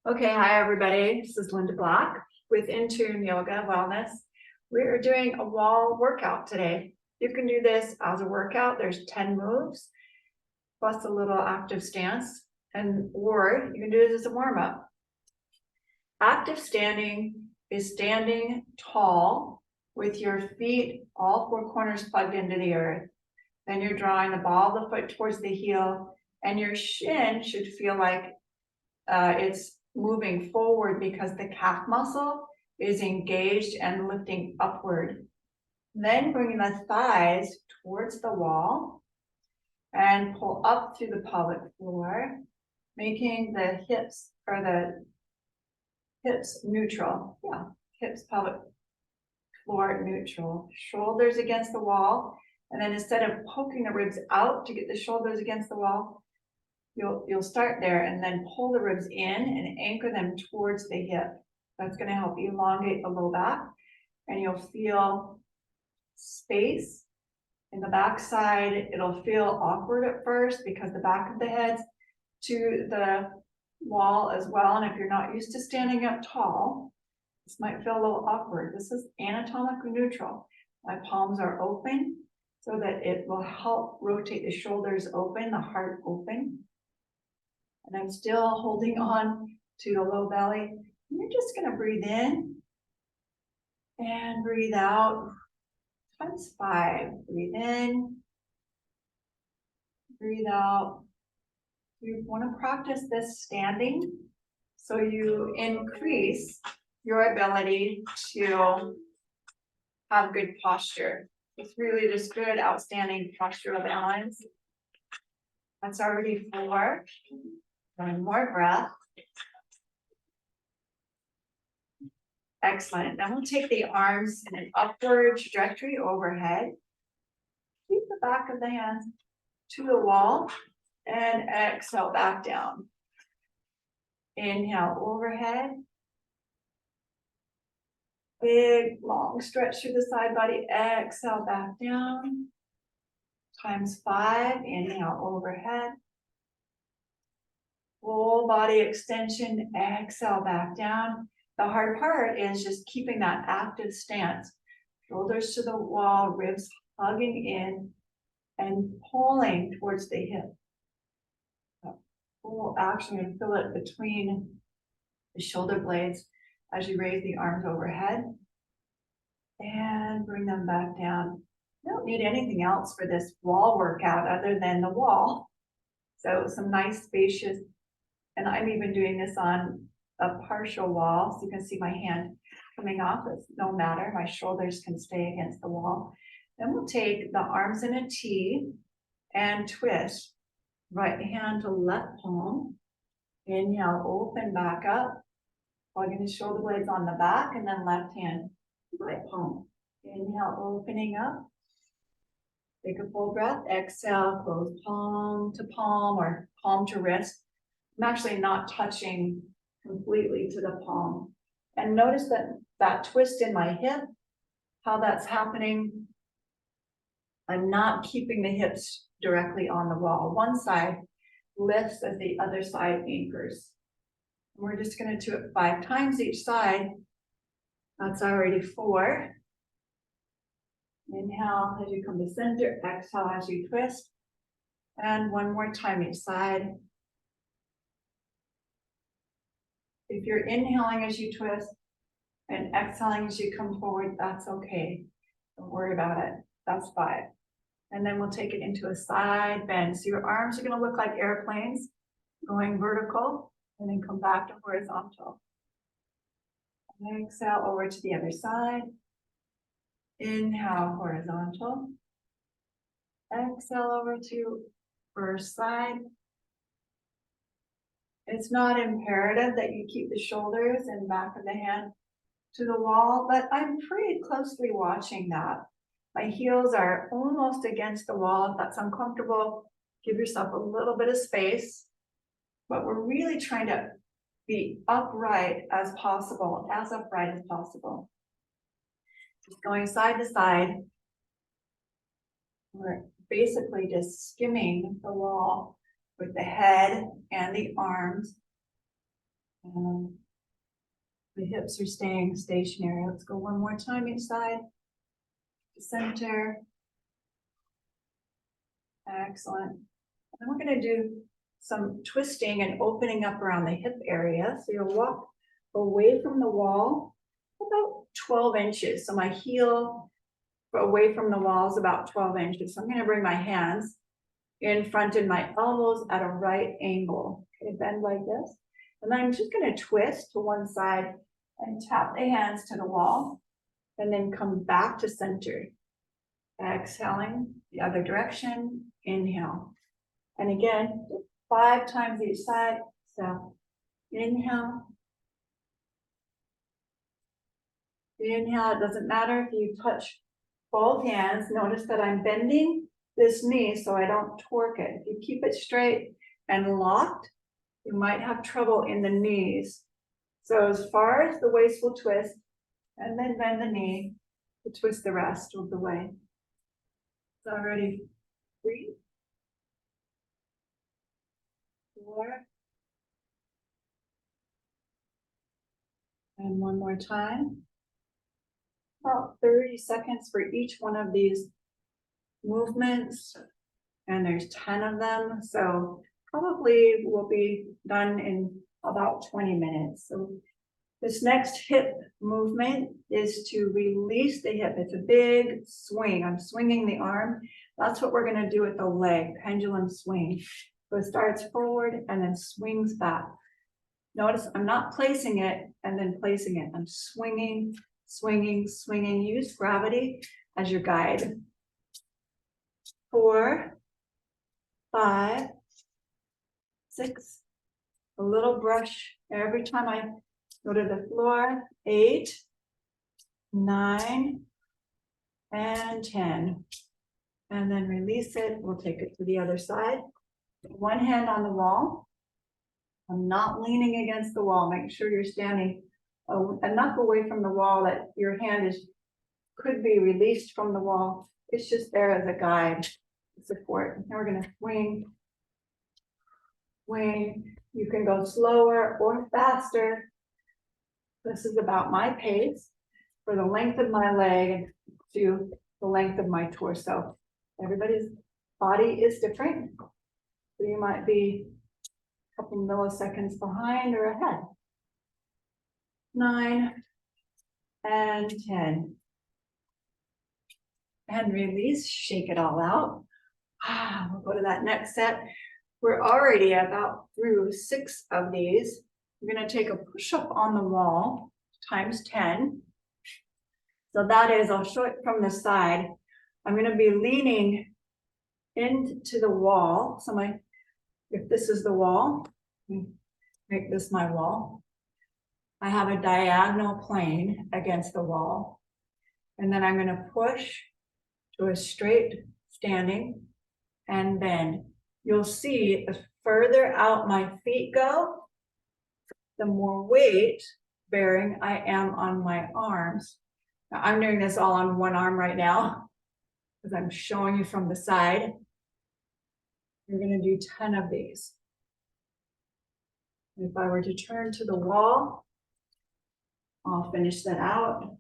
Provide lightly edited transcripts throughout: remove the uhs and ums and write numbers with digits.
Okay, hi everybody. This is Linda Black with Intune Yoga Wellness. We are doing a wall workout today. You can do this as a workout. There's 10 moves plus a little active stance, or you can do this as a warm-up. Active standing is standing tall with your feet, all four corners plugged into the earth. Then you're drawing the ball of the foot towards the heel, and your shin should feel like it's moving forward because the calf muscle is engaged and lifting upward. Then bringing the thighs towards the wall and pull up through the pelvic floor, making the hips neutral. Yeah, hips, pelvic floor neutral. Shoulders against the wall. And then instead of poking the ribs out to get the shoulders against the wall, you'll start there and then pull the ribs in and anchor them towards the hip. That's going to help elongate the low back, and you'll feel space in the back side. It'll feel awkward at first because the back of the head's to the wall as well. And if you're not used to standing up tall, this might feel a little awkward. This is anatomically neutral. My palms are open so that it will help rotate the shoulders open, the heart open. And I'm still holding on to the low belly. And you're just going to breathe in and breathe out times 5. Breathe in, breathe out. You want to practice this standing so you increase your ability to have good posture. It's really just good, outstanding postural balance. That's already 4. One more breath. Excellent. Then we'll take the arms in an upward trajectory overhead. Keep the back of the hands to the wall and exhale back down. Inhale overhead. Big, long stretch through the side body. Exhale back down. Times 5. Inhale overhead. Full body extension, exhale back down. The hard part is just keeping that active stance. Shoulders to the wall, ribs hugging in and pulling towards the hip. Pull action and feel it between the shoulder blades as you raise the arms overhead. And bring them back down. You don't need anything else for this wall workout other than the wall. So some nice spacious. And I'm even doing this on a partial wall, so you can see my hand coming off. It's no matter, my shoulders can stay against the wall. Then we'll take the arms in a T and twist. Right hand to left palm. Inhale, open back up. Plugging the shoulder blades on the back, and then left hand, right palm. Inhale, opening up. Take a full breath. Exhale, close palm to palm or palm to wrist. I'm actually not touching completely to the palm. And notice that twist in my hip, how that's happening. I'm not keeping the hips directly on the wall. One side lifts as the other side anchors. And we're just going to do it 5 times each side. That's already 4. Inhale as you come to center. Exhale as you twist. And one more time each side. If you're inhaling as you twist and exhaling as you come forward, that's okay. Don't worry about it. That's 5. And then we'll take it into a side bend. So your arms are going to look like airplanes going vertical and then come back to horizontal. And exhale over to the other side. Inhale, horizontal. Exhale over to first side. It's not imperative that you keep the shoulders and back of the hand to the wall, but I'm pretty closely watching that. My heels are almost against the wall. If that's uncomfortable, give yourself a little bit of space. But we're really trying to be upright as possible, as upright as possible. Just going side to side. We're basically just skimming the wall with the head and the arms And the hips are staying stationary. Let's go one more time each side. Center. Excellent. And we're going to do some twisting and opening up around the hip area. So you'll walk away from the wall about 12 inches. So my heel away from the wall is about 12 inches. So I'm going to bring my hands in front and my elbows at a right angle. Okay, bend like this. And then I'm just going to twist to one side and tap the hands to the wall and then come back to center. Exhaling the other direction, inhale. And again, 5 times each side. So inhale. Inhale, it doesn't matter if you touch both hands. Notice that I'm bending this knee so I don't torque it. If you keep it straight and locked, you might have trouble in the knees. So as far as the waist will twist, and then bend the knee to twist the rest of the way. So ready, 3, 4, and one more time. About 30 seconds for each one of these movements, and there's 10 of them, so probably will be done in about 20 minutes. So this next hip movement is to release the hip. It's a big swing. I'm swinging the arm. That's what we're going to do with the leg, pendulum swing. So it starts forward and then swings back. Notice I'm not placing it and then placing it. I'm swinging, swinging, swinging. Use gravity as your guide. 4, 5, 6. A little brush every time I go to the floor. 8, 9, and 10. And then release it. We'll take it to the other side. One hand on the wall. I'm not leaning against the wall. Make sure you're standing enough away from the wall that your hand could be released from the wall. It's just there as a guide, support. Now we're going to swing, swing. You can go slower or faster. This is about my pace for the length of my leg to the length of my torso. Everybody's body is different. So you might be a couple milliseconds behind or ahead. 9 and 10. And release, shake it all out. We'll go to that next set. We're already about through 6 of these. We're going to take a push-up on the wall times 10. So that is, I'll show it from the side. I'm going to be leaning into the wall. So if this is the wall, make this my wall. I have a diagonal plane against the wall. And then I'm going to push to a straight standing and bend. You'll see the further out my feet go, the more weight bearing I am on my arms. Now I'm doing this all on one arm right now because I'm showing you from the side. You're going to do 10 of these. If I were to turn to the wall, I'll finish that out.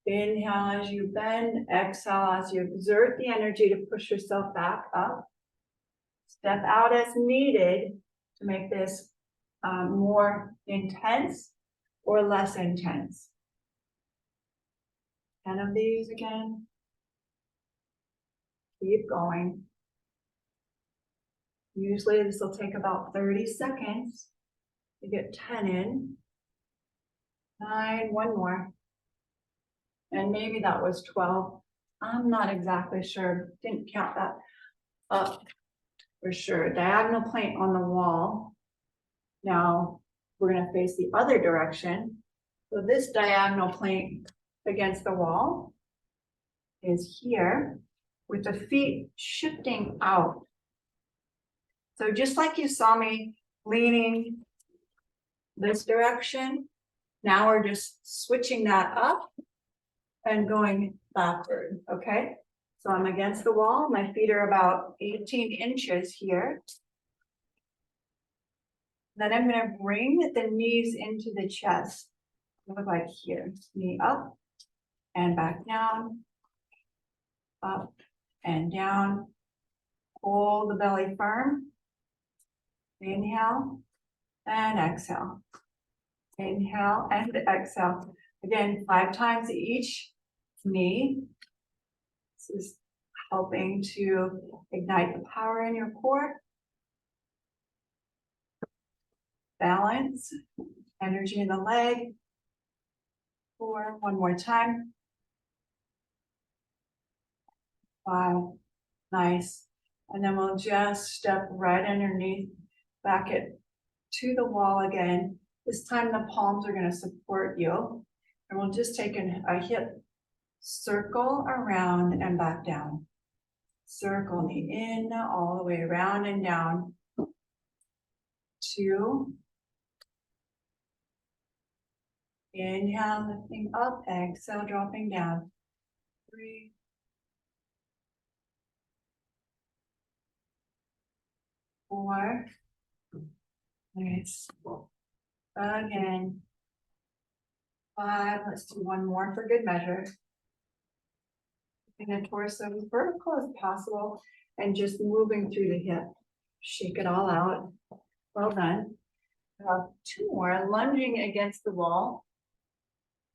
Inhale as you bend, exhale as you exert the energy to push yourself back up. Step out as needed to make this more intense or less intense. 10 of these again. Keep going. Usually this will take about 30 seconds to get 10 in. 9, one more. And maybe that was 12. I'm not exactly sure. Didn't count that up for sure. Diagonal plane on the wall. Now we're going to face the other direction. So this diagonal plane against the wall is here with the feet shifting out. So just like you saw me leaning this direction, now we're just switching that up and going backward, okay? So I'm against the wall, my feet are about 18 inches here. Then I'm gonna bring the knees into the chest. Look like here, knee up and back down, up and down. Hold the belly firm. Inhale and exhale. Inhale and exhale. Again, 5 times each knee. This is helping to ignite the power in your core. Balance, energy in the leg. 4, one more time. 5, nice. And then we'll just step right underneath, back it to the wall again. This time the palms are going to support you. And we'll just take a hip circle around and back down. Circle knee in, all the way around and down. 2. Inhale, lifting up, exhale, dropping down. 3. 4. Nice. Again. 5. Let's do one more for good measure. Keeping the torso as vertical as possible and just moving through the hip. Shake it all out. Well done. 2 more, lunging against the wall.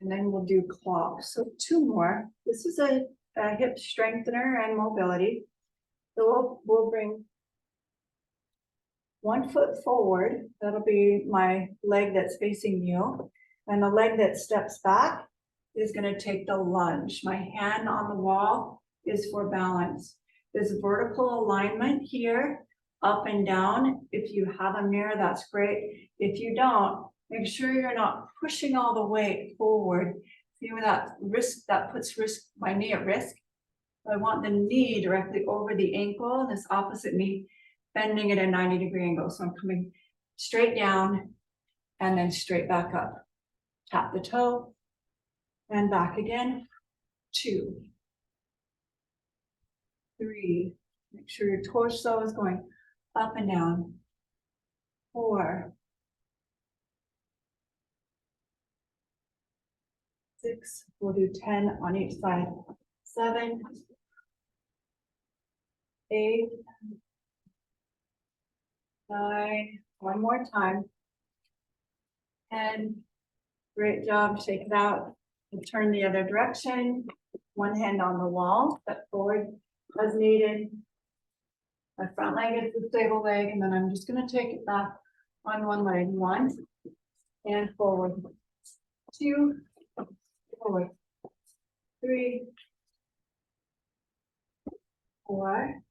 And then we'll do clocks. So 2 more. This is a hip strengthener and mobility. So we'll bring 1 foot forward. That'll be my leg that's facing you. And the leg that steps back is going to take the lunge. My hand on the wall is for balance. This vertical alignment here, up and down. If you have a mirror, that's great. If you don't, make sure you're not pushing all the weight forward. See where that puts my knee at risk. I want the knee directly over the ankle, this opposite knee, bending at a 90-degree angle. So I'm coming straight down and then straight back up. Tap the toe and back again. 2, 3. Make sure your torso is going up and down. 4, 6. We'll do 10 on each side. 7, 8, 9. One more time. 10. Great job. Shake it out. And turn the other direction. One hand on the wall. Step forward as needed. My front leg is the stable leg, and then I'm just going to take it back on one leg. 1 and forward. 2, forward. 3, 4,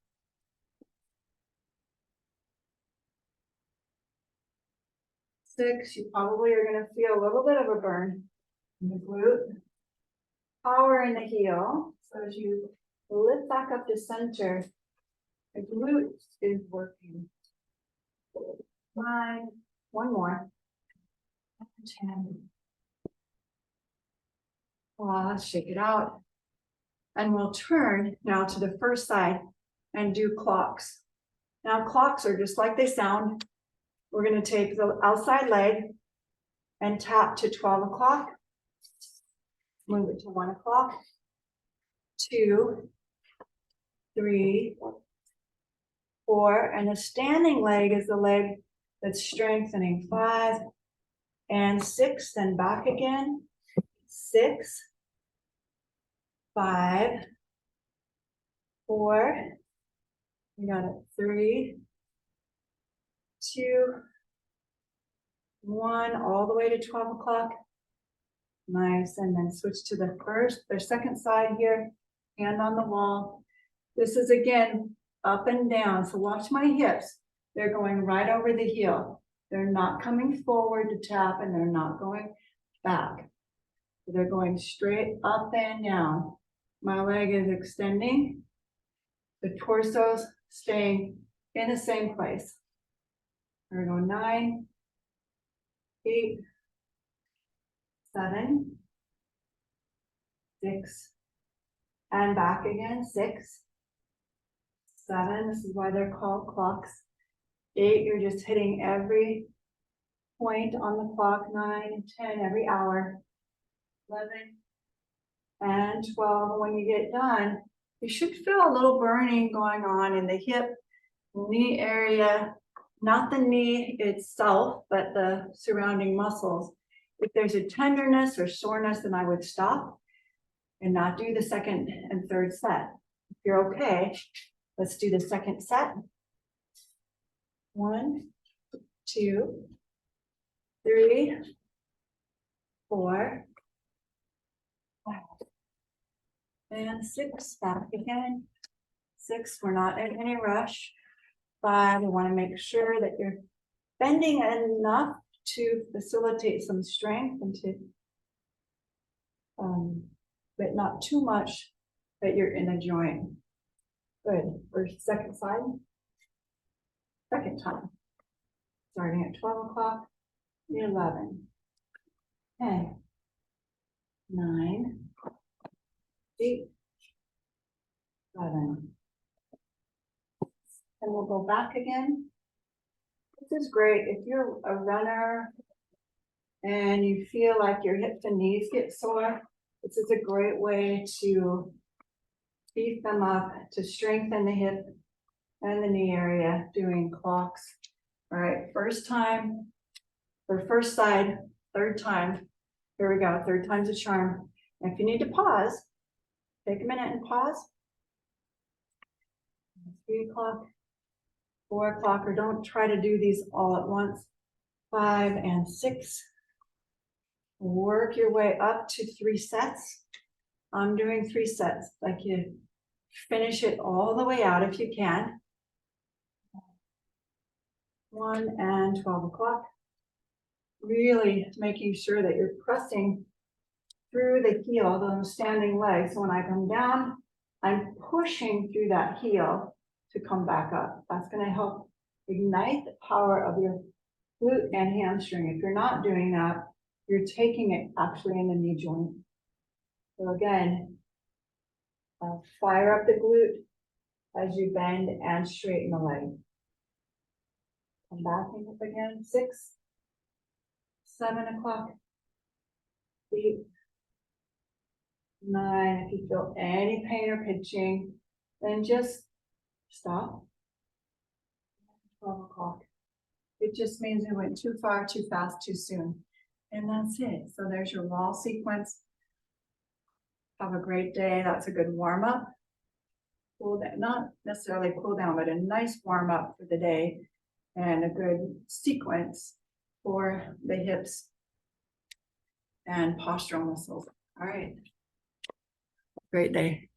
6. You probably are going to feel a little bit of a burn in the glute. Power in the heel. So as you lift back up to center, the glute is working. 9. One more. 10. Shake it out. And we'll turn now to the first side and do clocks. Now clocks are just like they sound. We're going to take the outside leg and tap to 12 o'clock. Move it to 1 o'clock. 2, 3, 4. And the standing leg is the leg that's strengthening. 5 and 6. Then back again. 6, 5, 4. We got it. 3, 2, 1, all the way to 12 o'clock. Nice. And then switch to the second side here. Hand on the wall. This is again up and down. So watch my hips. They're going right over the heel. They're not coming forward to tap, and they're not going back. So they're going straight up and down. My leg is extending. The torso's staying in the same place. There we go. 9, 8, 7, 6, and back again. 6, 7. This is why they're called clocks. 8, you're just hitting every point on the clock, 9, 10 every hour, 11, and 12. When you get done, you should feel a little burning going on in the hip, knee area, not the knee itself, but the surrounding muscles. If there's a tenderness or soreness, then I would stop and not do the second and third set. If you're okay, let's do the second set. 1, 2, 3, 4, 5, and 6. Back again. 6, we're not in any rush. 5, we want to make sure that you're bending enough to facilitate some strength and to, but not too much that you're in a joint. Good. For second side. Second time. Starting at 12 o'clock, 11, 10, 9, 8, 7. And we'll go back again. This is great if you're a runner and you feel like your hips and knees get sore. This is a great way to beef them up, to strengthen the hip and the knee area, doing clocks. All right, first time, or first side, third time. Here we go, third time's a charm. And if you need to pause, take a minute and pause. 3 o'clock, 4 o'clock, or don't try to do these all at once. 5 and 6. Work your way up to 3 sets. I'm doing 3 sets, like you finish it all the way out if you can. 1 and 12 o'clock. Really making sure that you're pressing through the heel, those standing legs. So when I come down, I'm pushing through that heel to come back up. That's going to help ignite the power of your glute and hamstring. If you're not doing that, you're taking it actually in the knee joint. So again, fire up the glute as you bend and straighten the leg. Come back up again. 6, 7 o'clock, 8, 9. If you feel any pain or pinching, then just stop. 12 o'clock. It just means it went too far, too fast, too soon. And that's it. So there's your wall sequence. Have a great day. That's a good warm up. Cool down, not necessarily cool down, but a nice warm up for the day and a good sequence for the hips and postural muscles. All right. Great day.